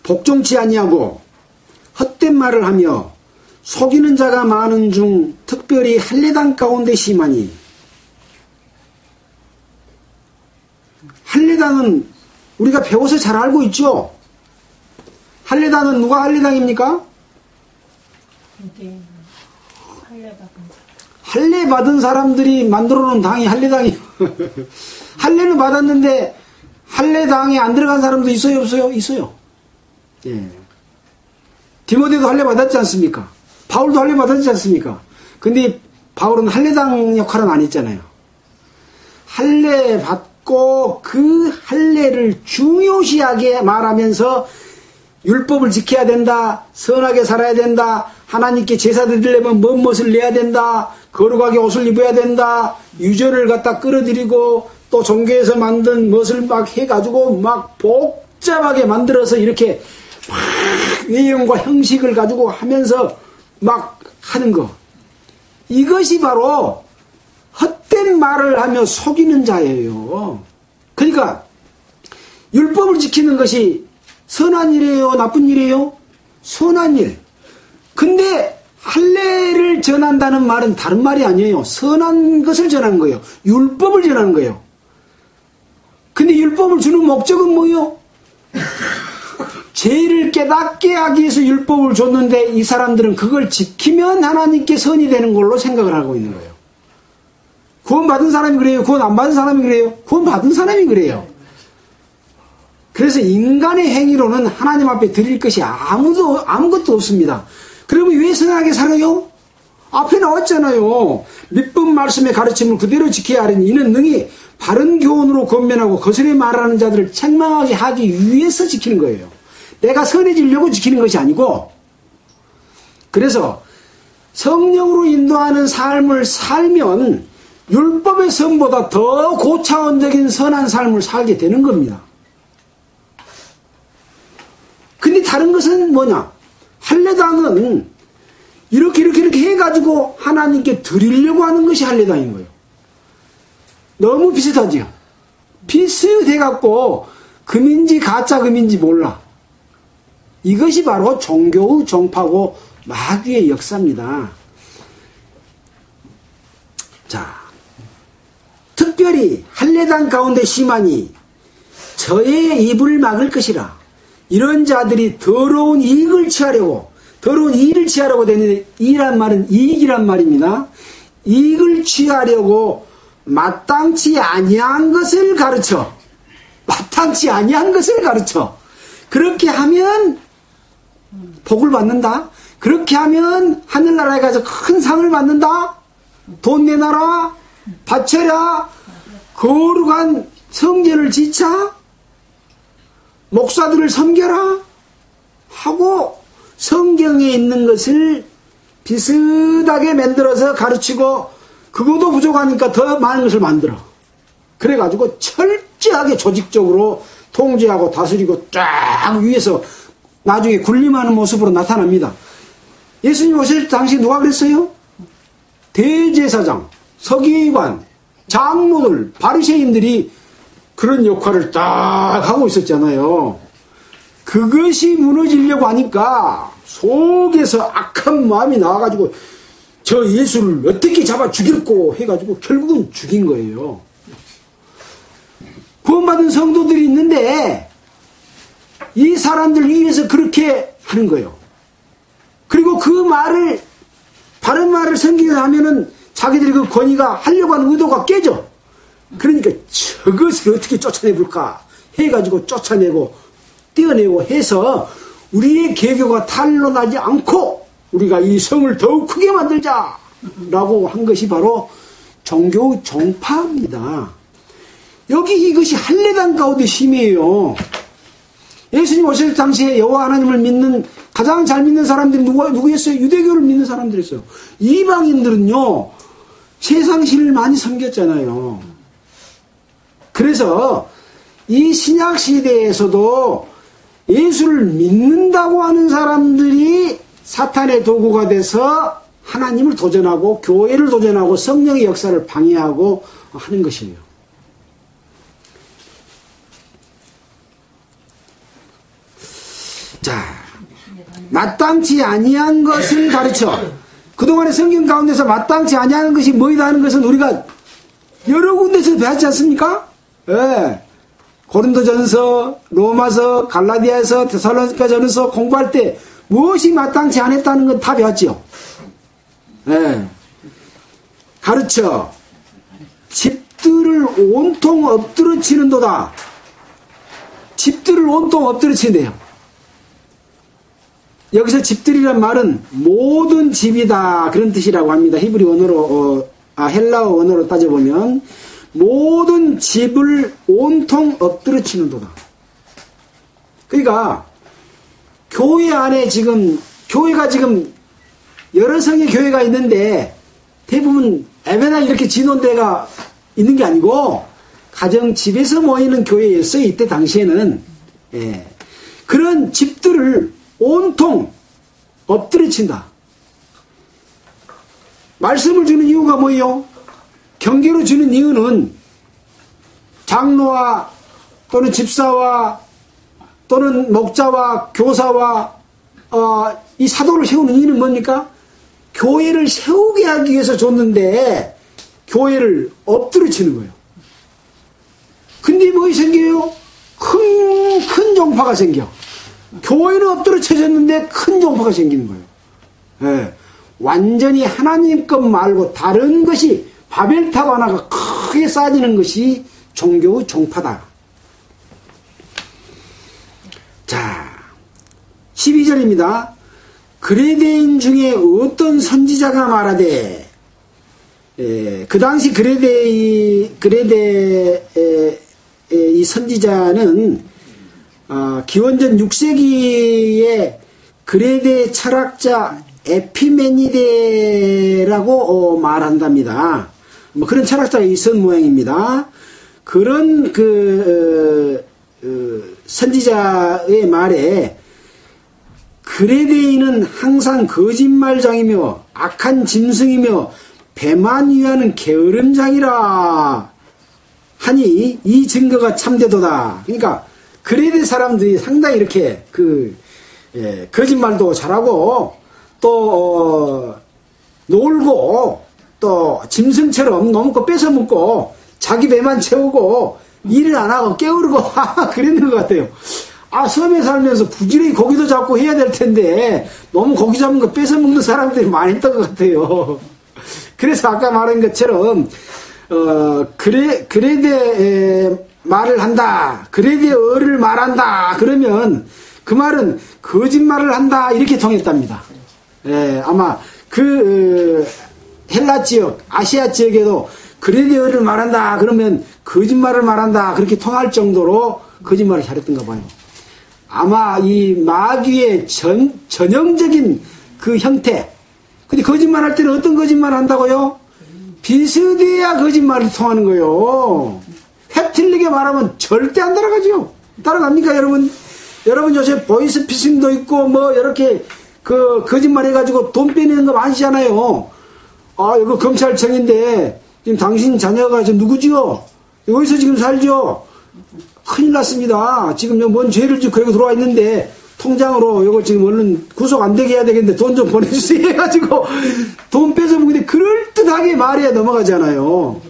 복종치 아니하고 헛된 말을 하며 속이는 자가 많은 중 특별히 할례당 가운데 심하니. 할례당은 우리가 배워서 잘 알고 있죠. 할례당은 누가 할례당입니까? 할례 받은 사람들이 만들어 놓은 당이 할례당이에요. 할례는 받았는데 할례당에 안 들어간 사람도 있어요, 없어요? 있어요. 예. 디모데도 할례 받았지 않습니까? 바울도 할례 받았지 않습니까? 근데 바울은 할례당 역할은 안 했잖아요. 할례 받고 그 할례를 중요시하게 말하면서 율법을 지켜야 된다, 선하게 살아야 된다, 하나님께 제사 드리려면 무엇을 내야 된다, 거룩하게 옷을 입어야 된다, 유전을 갖다 끌어들이고 또 종교에서 만든 무엇을 막 해가지고 막 복잡하게 만들어서 이렇게 막 외형과 형식을 가지고 하면서 막 하는 거. 이것이 바로 헛된 말을 하며 속이는 자예요. 그러니까 율법을 지키는 것이 선한 일이에요? 나쁜 일이에요? 선한 일. 근데 할례를 전한다는 말은 다른 말이 아니에요. 선한 것을 전하는 거예요. 율법을 전하는 거예요. 근데 율법을 주는 목적은 뭐예요? 죄를 깨닫게 하기 위해서 율법을 줬는데 이 사람들은 그걸 지키면 하나님께 선이 되는 걸로 생각을 하고 있는 거예요. 구원받은 사람이 그래요? 구원 안 받은 사람이 그래요? 구원받은 사람이 그래요. 그래서 인간의 행위로는 하나님 앞에 드릴 것이 아무것도 없습니다. 그러면 왜 선하게 살아요? 앞에 나왔잖아요. 밑분 말씀의 가르침을 그대로 지켜야 하리니 이는 능히 바른 교훈으로 권면하고 거슬려 말하는 자들을 책망하게 하기 위해서 지키는 거예요. 내가 선해지려고 지키는 것이 아니고. 그래서 성령으로 인도하는 삶을 살면 율법의 선보다 더 고차원적인 선한 삶을 살게 되는 겁니다. 근데 다른 것은 뭐냐? 할례당은 이렇게 해가지고 하나님께 드리려고 하는 것이 할례당인 거예요. 너무 비슷하지요? 비슷해갖고 금인지 가짜 금인지 몰라. 이것이 바로 종교의 종파고 마귀의 역사입니다. 자, 특별히 할례당 가운데 심하니 저의 입을 막을 것이라. 이런 자들이 더러운 이익을 취하려고, 더러운 이익을 취하려고 되는데, 이란 말은 이익이란 말입니다. 이익을 취하려고 마땅치 아니한 것을 가르쳐. 마땅치 아니한 것을 가르쳐. 그렇게 하면 복을 받는다. 그렇게 하면 하늘나라에 가서 큰 상을 받는다. 돈 내놔라. 바쳐라. 거룩한 성전을 지차. 목사들을 섬겨라 하고 성경에 있는 것을 비슷하게 만들어서 가르치고 그것도 부족하니까 더 많은 것을 만들어. 그래가지고 철저하게 조직적으로 통제하고 다스리고 쫙 위에서 나중에 군림하는 모습으로 나타납니다. 예수님 오실 당시 누가 그랬어요? 대제사장, 서기관, 장로들, 바리새인들이 그런 역할을 딱 하고 있었잖아요. 그것이 무너지려고 하니까 속에서 악한 마음이 나와가지고 저 예수를 어떻게 잡아 죽일고 해가지고 결국은 죽인 거예요. 구원받은 성도들이 있는데 이 사람들 위해서 그렇게 하는 거예요. 그리고 그 말을 바른 말을 섬기려 하면은 자기들이 그 권위가 하려고 하는 의도가 깨져. 그러니까 저것을 어떻게 쫓아내볼까 해가지고 쫓아내고 떼어내고 해서 우리의 개교가 탄로나지 않고 우리가 이 성을 더욱 크게 만들자라고 한 것이 바로 종교 종파입니다. 여기 이것이 할례당 가운데 심이에요. 예수님 오실 당시에 여호와 하나님을 믿는 가장 잘 믿는 사람들이 누구였어요? 유대교를 믿는 사람들이었어요. 이방인들은요 세상 신을 많이 섬겼잖아요. 그래서 이 신약 시대에서도 예수를 믿는다고 하는 사람들이 사탄의 도구가 돼서 하나님을 도전하고 교회를 도전하고 성령의 역사를 방해하고 하는 것이에요. 자, 마땅치 아니한 것을 가르쳐. 그동안의 성경 가운데서 마땅치 아니한 것이 뭐이다 하는 것은 우리가 여러 군데서 배웠지 않습니까? 예. 고린도전서, 로마서, 갈라디아서, 데살로니가전서 공부할 때 무엇이 마땅치 않았다는 건 다 배웠지요. 예. 가르쳐 집들을 온통 엎드려 치는도다. 집들을 온통 엎드려 친대요. 여기서 집들이란 말은 모든 집이다 그런 뜻이라고 합니다. 히브리 원어로 헬라어 원어로 따져보면 모든 집을 온통 엎드려 치는도다. 그러니까 교회 안에 교회가 지금 여러 성의 교회가 있는데 대부분 에베나 이렇게 지놓은 데가 있는 게 아니고 가정 집에서 모이는 교회였어요. 이때 당시에는. 예. 그런 집들을 온통 엎드려 친다. 말씀을 주는 이유가 뭐예요? 경계로 주는 이유는 장로와 또는 집사와 또는 목자와 교사와 이 사도를 세우는 이유는 뭡니까? 교회를 세우게 하기 위해서 줬는데 교회를 엎드려 치는 거예요. 근데 뭐가 생겨요? 큰 종파가 생겨. 교회는 엎드려 쳐졌는데 큰 종파가 생기는 거예요. 예. 완전히 하나님 것 말고 다른 것이 바벨탑 하나가 크게 쌓여지는 것이 종교의 종파다. 자, 12절입니다. 그레데인 중에 어떤 선지자가 말하되, 그 당시 그레데의 이 선지자는 기원전 6세기에 그레데 철학자 에피메니데라고 말한답니다. 뭐 그런 철학자가 있었던 모양입니다. 그런 선지자의 말에 그레데인은 항상 거짓말장이며 악한 짐승이며 배만 위하는 게으름장이라 하니 이 증거가 참되도다. 그러니까 그레데 사람들이 상당히 이렇게 거짓말도 잘하고 또 놀고 또 짐승처럼 너무 뺏어 먹고 자기 배만 채우고 일을 안 하고 게으르고 그랬는 것 같아요. 섬에 살면서 부지런히 고기도 잡고 해야 될 텐데 너무 고기 잡은 거 뺏어 먹는 사람들이 많이 있던 것 같아요. 그래서 아까 말한 것처럼 그레데 말을 한다, 그레데 어를 말한다 그러면 그 말은 거짓말을 한다 이렇게 통했답니다. 예, 아마 헬라 지역, 아시아 지역에도 그레데 어를 말한다 그러면 거짓말을 말한다 그렇게 통할 정도로 거짓말을 잘했던가 봐요. 아마 이 마귀의 전형적인 그 형태. 근데 거짓말 할 때는 어떤 거짓말 한다고요? 비슷해야 거짓말이 통하는 거예요. 해 틀리게 말하면 절대 안 따라가죠. 따라갑니까, 여러분? 여러분 요새 보이스피싱도 있고 뭐 이렇게 거짓말 해가지고 돈 빼내는 거 많으시잖아요. 이거 검찰청인데 지금 당신 자녀가 지금 누구지요? 여기서 지금 살죠? 큰일 났습니다. 지금 뭔 죄를 짓고 여기 들어와 있는데 통장으로 이거 지금 얼른 구속 안 되게 해야 되겠는데 돈 좀 보내주세요 해가지고 돈 뺏어먹는데 그럴듯하게 말해야 넘어가잖아요.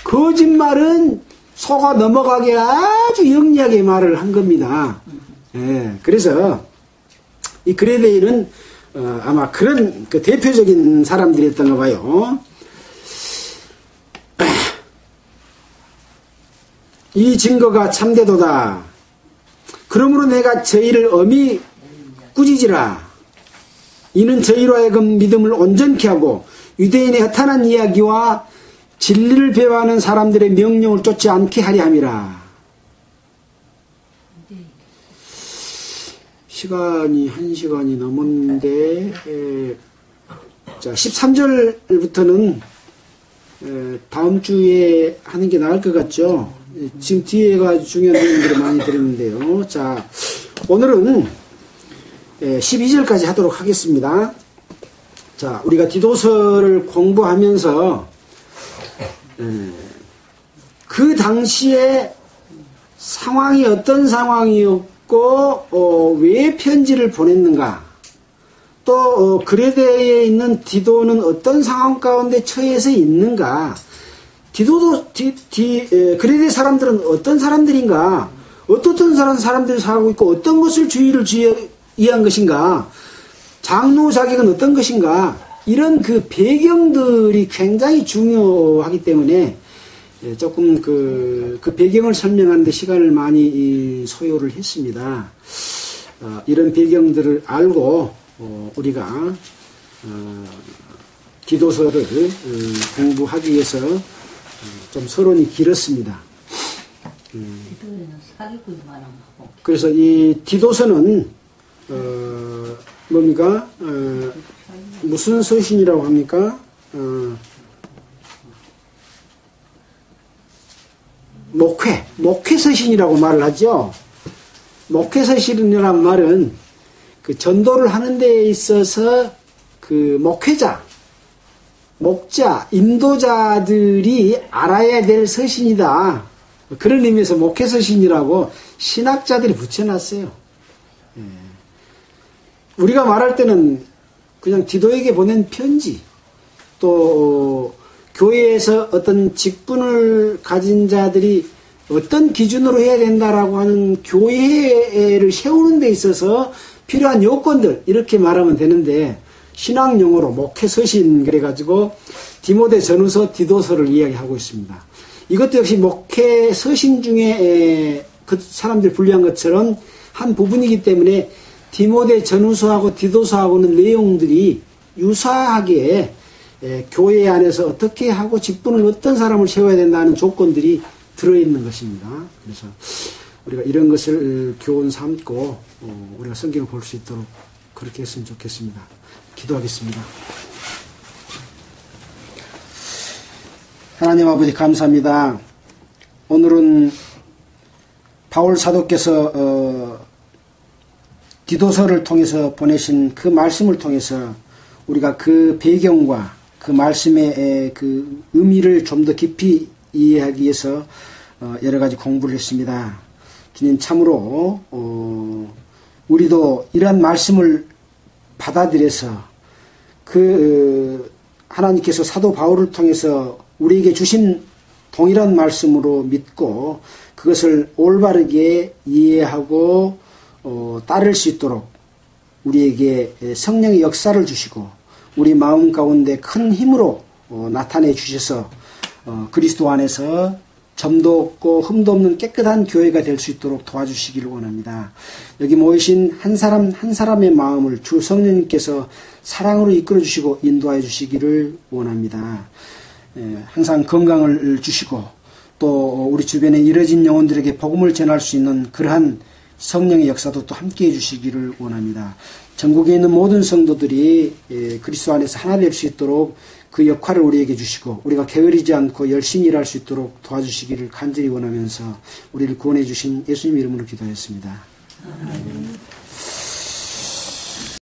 거짓말은 속아 넘어가게 아주 영리하게 말을 한 겁니다. 예, 그래서 이 그레데이는 아마 그런 대표적인 사람들이었던가 봐요. 이 증거가 참되도다. 그러므로 내가 저희를 엄히 꾸짖으라. 이는 저희로 하여금 믿음을 온전케 하고 유대인의 허탄한 이야기와 진리를 배워하는 사람들의 명령을 쫓지 않게 하려 함이라. 시간이 1시간이 넘었는데 자 13절부터는 다음 주에 하는 게 나을 것 같죠. 지금 뒤에가 중요한 내용들을 많이 드렸는데요. 자, 오늘은 12절까지 하도록 하겠습니다. 자, 우리가 디도서를 공부하면서 그 당시에 상황이 어떤 상황이었고 또 왜 편지를 보냈는가? 또 그레데에 있는 디도는 어떤 상황 가운데 처해서 있는가? 그레데 사람들은 어떤 사람들인가? 어떻던 사람들이 살고 있고 어떤 것을 주의를 위한 것인가? 장로 자격은 어떤 것인가? 이런 그 배경들이 굉장히 중요하기 때문에 조금 그 배경을 설명하는 데 시간을 많이 소요를 했습니다. 이런 배경들을 알고 우리가 디도서를 공부하기 위해서 좀 서론이 길었습니다. 그래서 이 디도서는 뭡니까? 무슨 서신이라고 합니까? 목회 서신이라고 말을 하죠. 목회 서신이라는 말은 그 전도를 하는 데 있어서 그 목회자, 목자, 인도자들이 알아야 될 서신이다. 그런 의미에서 목회 서신이라고 신학자들이 붙여놨어요. 우리가 말할 때는 그냥 디도에게 보낸 편지, 또 교회에서 어떤 직분을 가진 자들이 어떤 기준으로 해야 된다라고 하는 교회를 세우는 데 있어서 필요한 요건들, 이렇게 말하면 되는데, 신학 용어로 목회 서신 그래가지고 디모데 전후서, 디도서를 이야기하고 있습니다. 이것도 역시 목회 서신 중에 그 사람들 분류한 것처럼 한 부분이기 때문에 디모데 전후서하고 디도서하고는 내용들이 유사하게 교회 안에서 어떻게 하고 직분을 어떤 사람을 세워야 된다는 조건들이 들어있는 것입니다. 그래서 우리가 이런 것을 교훈 삼고 우리가 성경을 볼 수 있도록 그렇게 했으면 좋겠습니다. 기도하겠습니다. 하나님 아버지 감사합니다. 오늘은 바울 사도께서 디도서를 통해서 보내신 그 말씀을 통해서 우리가 그 배경과 그 말씀의 그 의미를 좀 더 깊이 이해하기 위해서 여러 가지 공부를 했습니다. 주님 참으로 우리도 이러한 말씀을 받아들여서 그 하나님께서 사도 바울을 통해서 우리에게 주신 동일한 말씀으로 믿고 그것을 올바르게 이해하고 따를 수 있도록 우리에게 성령의 역사를 주시고 우리 마음 가운데 큰 힘으로 나타내 주셔서 그리스도 안에서 점도 없고 흠도 없는 깨끗한 교회가 될 수 있도록 도와주시기를 원합니다. 여기 모이신 한 사람 한 사람의 마음을 주 성령님께서 사랑으로 이끌어 주시고 인도하여 주시기를 원합니다. 항상 건강을 주시고 또 우리 주변에 이뤄진 영혼들에게 복음을 전할 수 있는 그러한 성령의 역사도 또 함께 해주시기를 원합니다. 전국에 있는 모든 성도들이 그리스도 안에서 하나 될 수 있도록 그 역할을 우리에게 주시고 우리가 게으르지 않고 열심히 일할 수 있도록 도와주시기를 간절히 원하면서 우리를 구원해 주신 예수님 이름으로 기도했습니다.